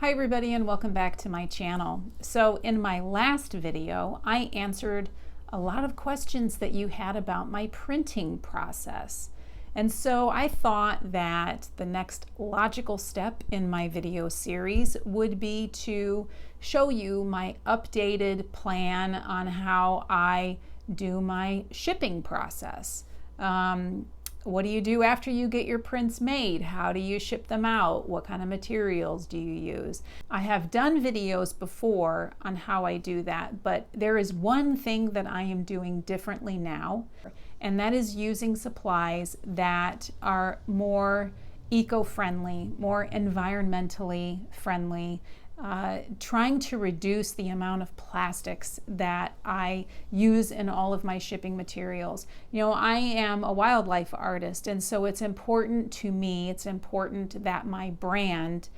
Hi everybody and welcome back to my channel. So in my last video, I answered a lot of questions that you had about my printing process. And so I thought that the next logical step in my video series would be to show you my updated plan on how I do my shipping process. What do you do after you get your prints made? How do you ship them out? What kind of materials do you use? I have done videos before on how I do that, but there is one thing that I am doing differently now, and that is using supplies that are more eco-friendly, more environmentally friendly, trying to reduce the amount of plastics that I use in all of my shipping materials. You know, I am a wildlife artist, and so it's important to me, it's important that my brand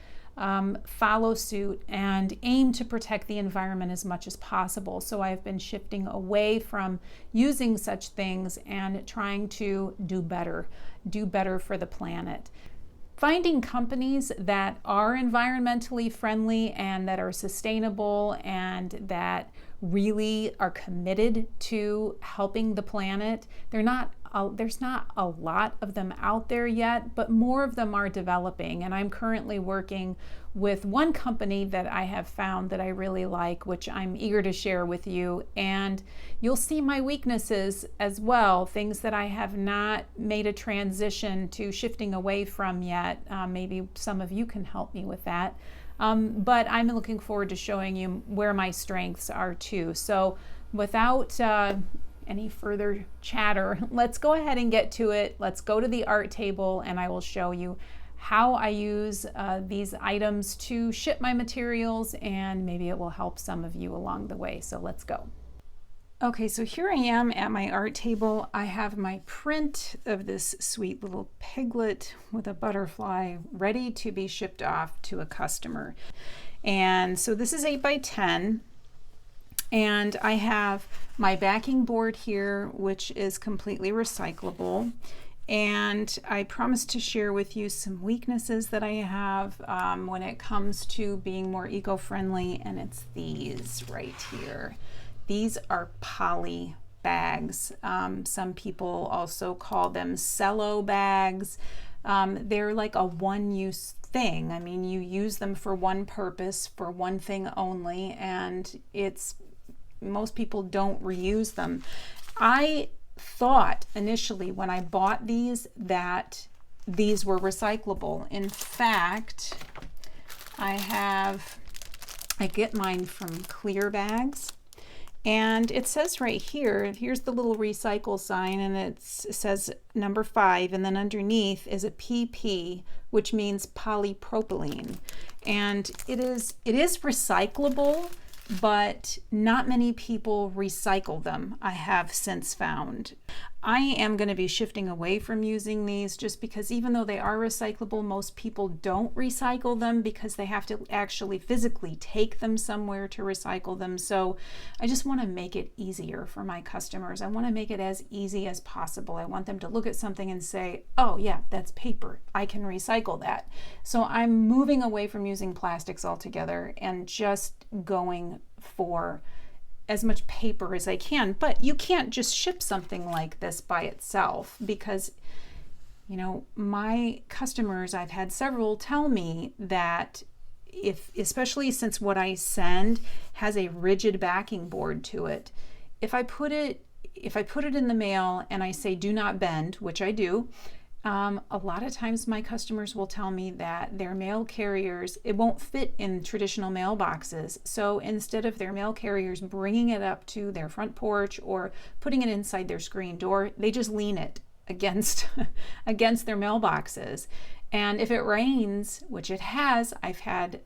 follow suit and aim to protect the environment as much as possible. So I've been shifting away from using such things and trying to do better for the planet. Finding companies that are environmentally friendly and that are sustainable and that really are committed to helping the planet. There's not a lot of them out there yet, but more of them are developing. And I'm currently working with one company that I have found that I really like, which I'm eager to share with you. And you'll see my weaknesses as well, things that I have not made a transition to shifting away from yet. Maybe some of you can help me with that. But I'm looking forward to showing you where my strengths are too. So without any further chatter, let's go ahead and get to it. Let's go to the art table and I will show you how I use these items to ship my materials, and maybe it will help some of you along the way. So let's go. Okay, so here I am at my art table. I have my print of this sweet little piglet with a butterfly ready to be shipped off to a customer. And so this is 8 by 10. And I have my backing board here, which is completely recyclable. And I promised to share with you some weaknesses that I have when it comes to being more eco-friendly, and it's these right here. These are poly bags. Some people also call them cello bags. They're like a one-use thing. I mean, you use them for one purpose, for one thing only, and most people don't reuse them. I thought initially when I bought these that these were recyclable. In fact, I get mine from clear bags. And it says right here, here's the little recycle sign, and it says number 5, and then underneath is a PP, which means polypropylene. And it is recyclable, but not many people recycle them, I have since found. I am going to be shifting away from using these just because even though they are recyclable, most people don't recycle them because they have to actually physically take them somewhere to recycle them. So I just want to make it easier for my customers. I want to make it as easy as possible. I want them to look at something and say, oh yeah, that's paper. I can recycle that. So I'm moving away from using plastics altogether and just going for as much paper as I can. But you can't just ship something like this by itself because, you know, my customers, I've had several tell me that especially since what I send has a rigid backing board to it, if I put it in the mail and I say do not bend, which I do, a lot of times my customers will tell me that their mail carriers, it won't fit in traditional mailboxes. So instead of their mail carriers bringing it up to their front porch or putting it inside their screen door, they just lean it against their mailboxes. And if it rains, which it has, I've had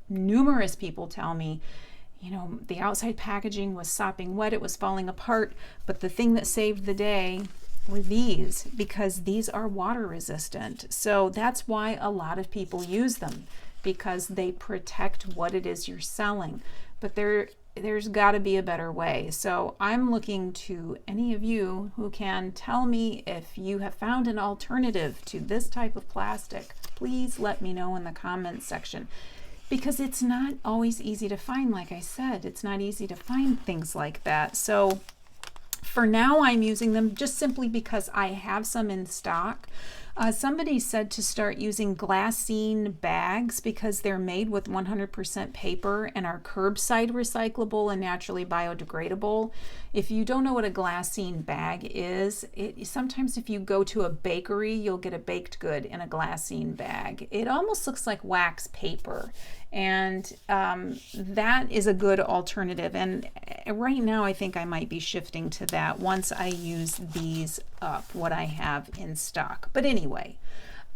numerous people tell me, you know, the outside packaging was sopping wet, it was falling apart, but the thing that saved the day were these, because these are water resistant. So that's why a lot of people use them, because they protect what it is you're selling. But there's got to be a better way. So I'm looking to any of you who can tell me if you have found an alternative to this type of plastic. Please let me know in the comments section, because it's not always easy to find. Like I said, it's not easy to find things like that. So for now, I'm using them just simply because I have some in stock. Somebody said to start using glassine bags because they're made with 100% paper and are curbside recyclable and naturally biodegradable. If you don't know what a glassine bag is, sometimes if you go to a bakery, you'll get a baked good in a glassine bag. It almost looks like wax paper, and that is a good alternative. And right now I think I might be shifting to that once I use these up, what I have in stock. But anyway,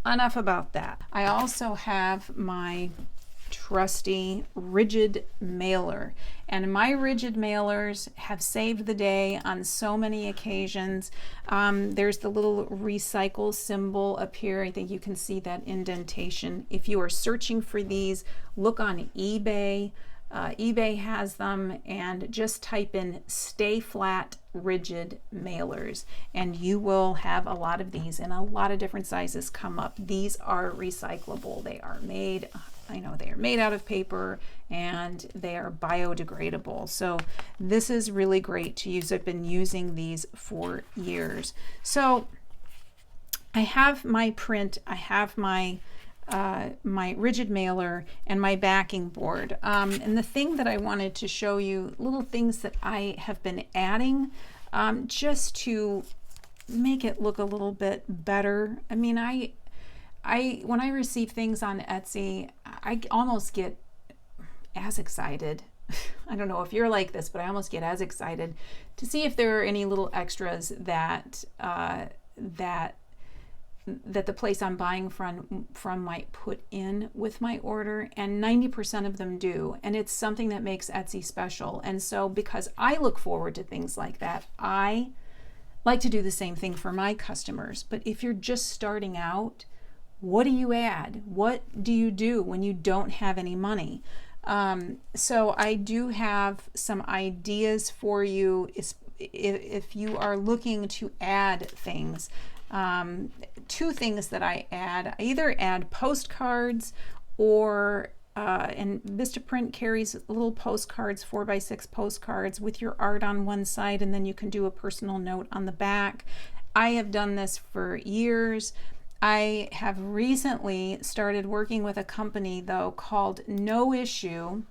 enough about that. I also have my trusty rigid mailer, and my rigid mailers have saved the day on so many occasions. There's the little recycle symbol up here. I think you can see that indentation. If you are searching for these, look on eBay. eBay has them, and just type in stay flat rigid mailers and you will have a lot of these in a lot of different sizes come up. These are recyclable. They are made, I know they are made out of paper, and they are biodegradable. So this is really great to use. I've been using these for years. So I have my print, I have my my rigid mailer and my backing board. And the thing that I wanted to show you, little things that I have been adding just to make it look a little bit better. I mean, when I receive things on Etsy, I almost get as excited. I don't know if you're like this, but I almost get as excited to see if there are any little extras that that the place I'm buying from might put in with my order, and 90% of them do, and it's something that makes Etsy special. And so because I look forward to things like that, I like to do the same thing for my customers. But if you're just starting out, what do you add? What do you do when you don't have any money? So I do have some ideas for you if you are looking to add things. Two things that I add. I either add postcards or and Vistaprint carries little postcards, 4x6 postcards with your art on one side, and then you can do a personal note on the back. I have done this for years. I have recently started working with a company though called Noissue,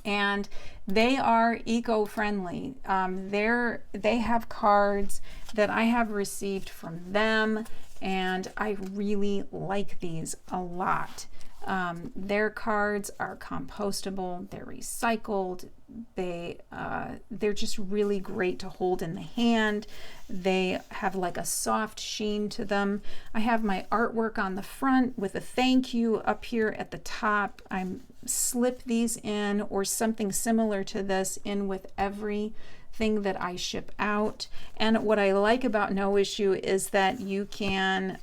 and they are eco-friendly. They have cards that I have received from them, and I really like these a lot. Their cards are compostable, they're recycled, they're just really great to hold in the hand. They have like a soft sheen to them. I have my artwork on the front with a thank you up here at the top. I slip these in, or something similar to this, in with everything that I ship out. And what I like about Noissue is that you can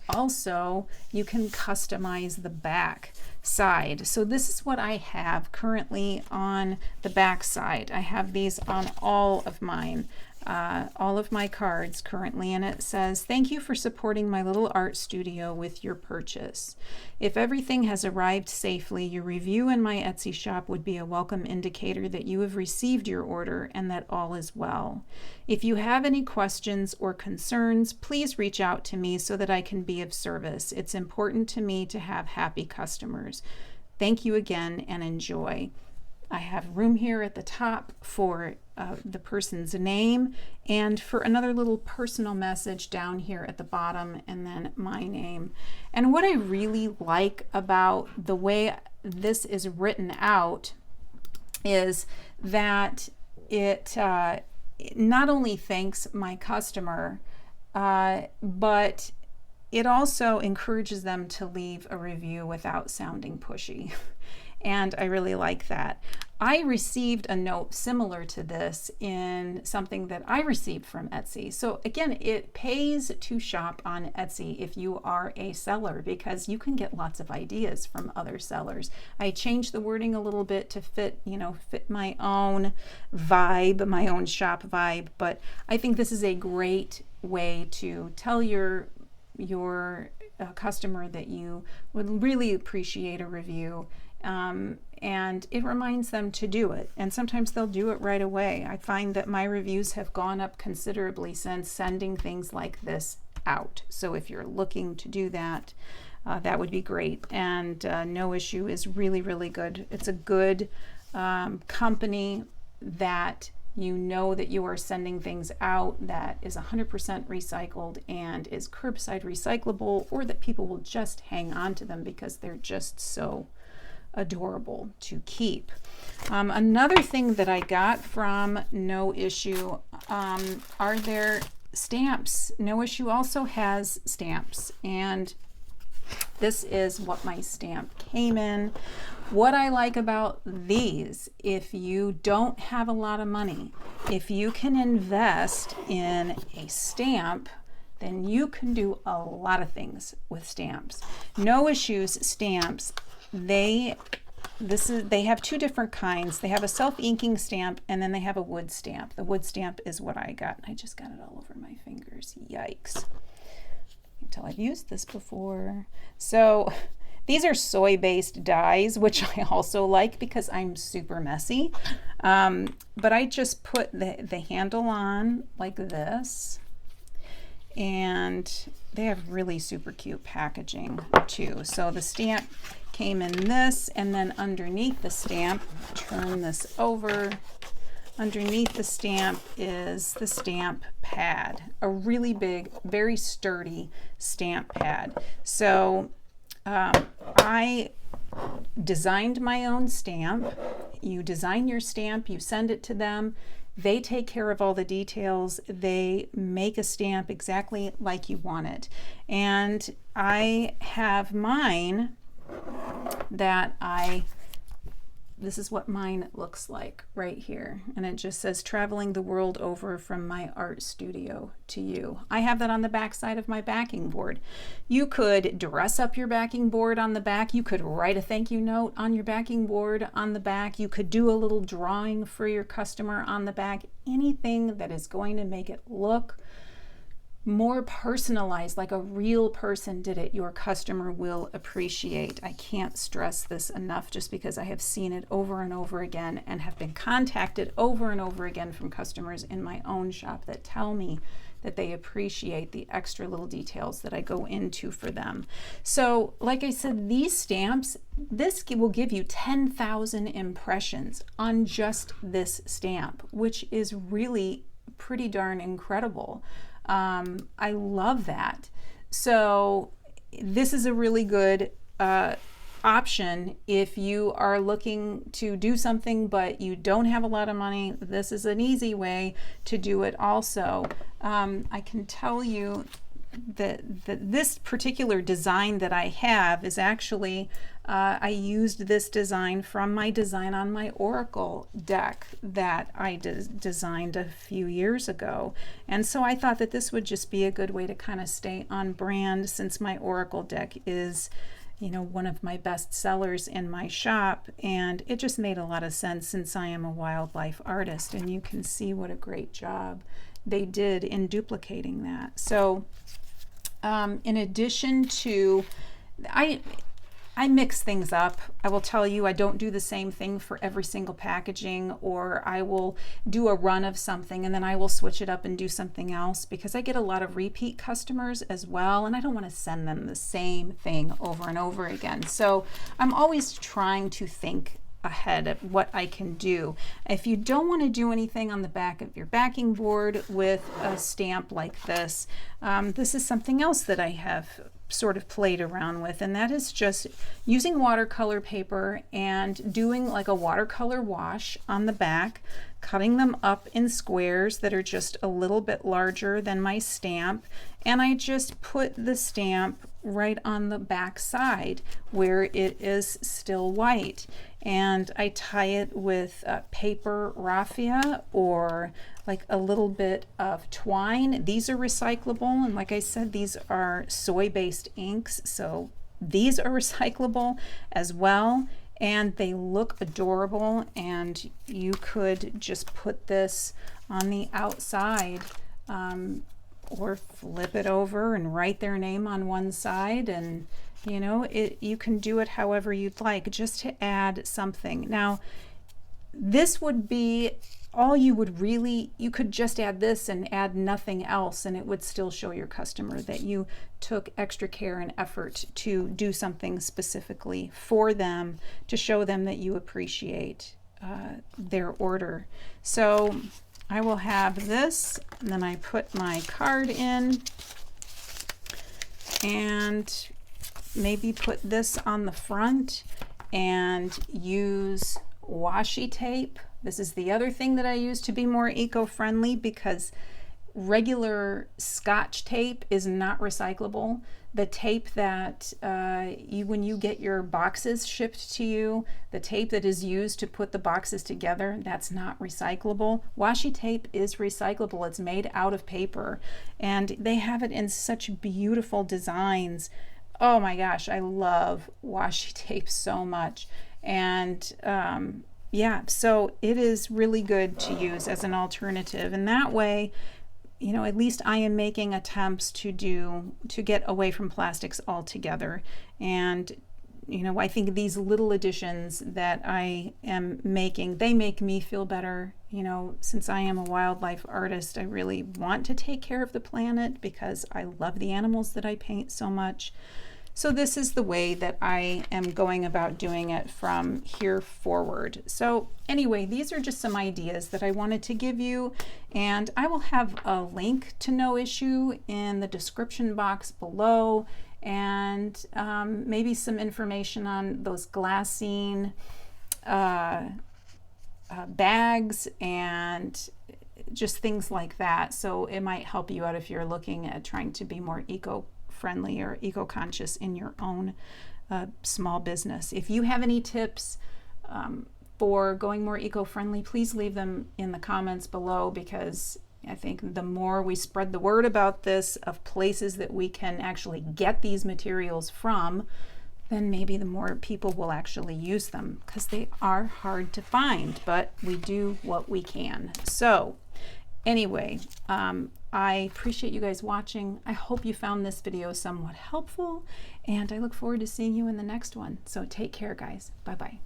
customize the back side. So this is what I have currently on the back side. I have these on all of mine. All of my cards currently, and it says, "Thank you for supporting my little art studio with your purchase. If everything has arrived safely, your review in my Etsy shop would be a welcome indicator that you have received your order and that all is well. If you have any questions or concerns, please reach out to me so that I can be of service. It's important to me to have happy customers. Thank you again and enjoy." I have room here at the top for the person's name, and for another little personal message down here at the bottom, and then my name. And what I really like about the way this is written out is that it not only thanks my customer, but it also encourages them to leave a review without sounding pushy. And I really like that. I received a note similar to this in something that I received from Etsy. So again, it pays to shop on Etsy if you are a seller, because you can get lots of ideas from other sellers. I changed the wording a little bit to fit my own vibe, my own shop vibe, but I think this is a great way to tell your customer that you would really appreciate a review. And it reminds them to do it. And sometimes they'll do it right away. I find that my reviews have gone up considerably since sending things like this out. So if you're looking to do that, that would be great. And Noissue is really, really good. It's a good company that you know that you are sending things out that is 100% recycled and is curbside recyclable, or that people will just hang on to them because they're just so adorable to keep. Another thing that I got from Noissue are their stamps. Noissue also has stamps, and this is what my stamp came in. What I like about these, if you don't have a lot of money, if you can invest in a stamp, then you can do a lot of things with stamps. Noissue's stamps, they have two different kinds. They have a self-inking stamp, and then they have a wood stamp. The wood stamp is what I got. I just got it all over my fingers. Yikes. Until I've used this before. So these are soy-based dyes, which I also like because I'm super messy. But I just put the handle on like this. And they have really super cute packaging too. So the stamp came in this, and then underneath the stamp, turn this over, underneath the stamp is the stamp pad, a really big, very sturdy stamp pad. So I designed my own stamp. You design your stamp, you send it to them. They take care of all the details. They make a stamp exactly like you want it. And I have mine that this is what mine looks like right here. And it just says, traveling the world over from my art studio to you. I have that on the back side of my backing board. You could dress up your backing board on the back. You could write a thank you note on your backing board on the back. You could do a little drawing for your customer on the back. Anything that is going to make it look more personalized, like a real person did it, your customer will appreciate. I can't stress this enough, just because I have seen it over and over again and have been contacted over and over again from customers in my own shop that tell me that they appreciate the extra little details that I go into for them. So like I said, these stamps, this will give you 10,000 impressions on just this stamp, which is really pretty darn incredible. I love that. So this is a really good option if you are looking to do something but you don't have a lot of money. This is an easy way to do it also. I can tell you that this particular design that I have is actually, I used this design from my design on my Oracle deck that I designed a few years ago. And so I thought that this would just be a good way to kind of stay on brand, since my Oracle deck is, one of my best sellers in my shop. And it just made a lot of sense, since I am a wildlife artist, and you can see what a great job they did in duplicating that. So in addition to, I mix things up. I will tell you, I don't do the same thing for every single packaging, or I will do a run of something and then I will switch it up and do something else, because I get a lot of repeat customers as well, and I don't want to send them the same thing over and over again. So I'm always trying to think ahead of what I can do. If you don't want to do anything on the back of your backing board with a stamp like this, this is something else that I have sort of played around with, and that is just using watercolor paper and doing like a watercolor wash on the back, cutting them up in squares that are just a little bit larger than my stamp, and I just put the stamp right on the back side where it is still white, and I tie it with paper raffia or like a little bit of twine. These are recyclable, and like I said, these are soy-based inks, so these are recyclable as well, and they look adorable, and you could just put this on the outside or flip it over and write their name on one side, and you know, you can do it however you'd like, just to add something. Now, this would be all you would really, you could just add this and add nothing else, and it would still show your customer that you took extra care and effort to do something specifically for them, to show them that you appreciate their order. So I will have this, and then I put my card in, and maybe put this on the front and use washi tape. This is the other thing that I use to be more eco-friendly, because regular Scotch tape is not recyclable. The tape that when you get your boxes shipped to you, the tape that is used to put the boxes together, that's not recyclable. Washi tape is recyclable. It's made out of paper, and they have it in such beautiful designs. Oh my gosh, I love washi tape so much. And yeah, so it is really good to use as an alternative, and that way, you know, at least I am making attempts to get away from plastics altogether. And you know, I think these little additions that I am making, they make me feel better. You know, since I am a wildlife artist, I really want to take care of the planet because I love the animals that I paint so much. So this is the way that I am going about doing it from here forward. So anyway, these are just some ideas that I wanted to give you, and I will have a link to Noissue in the description box below, and maybe some information on those glassine bags and just things like that. So it might help you out if you're looking at trying to be more eco-friendly or eco-conscious in your own small business. If you have any tips for going more eco-friendly, please leave them in the comments below, because I think the more we spread the word about this, of places that we can actually get these materials from, then maybe the more people will actually use them, because they are hard to find, but we do what we can. So anyway, I appreciate you guys watching. I hope you found this video somewhat helpful, and I look forward to seeing you in the next one. So take care, guys. Bye-bye.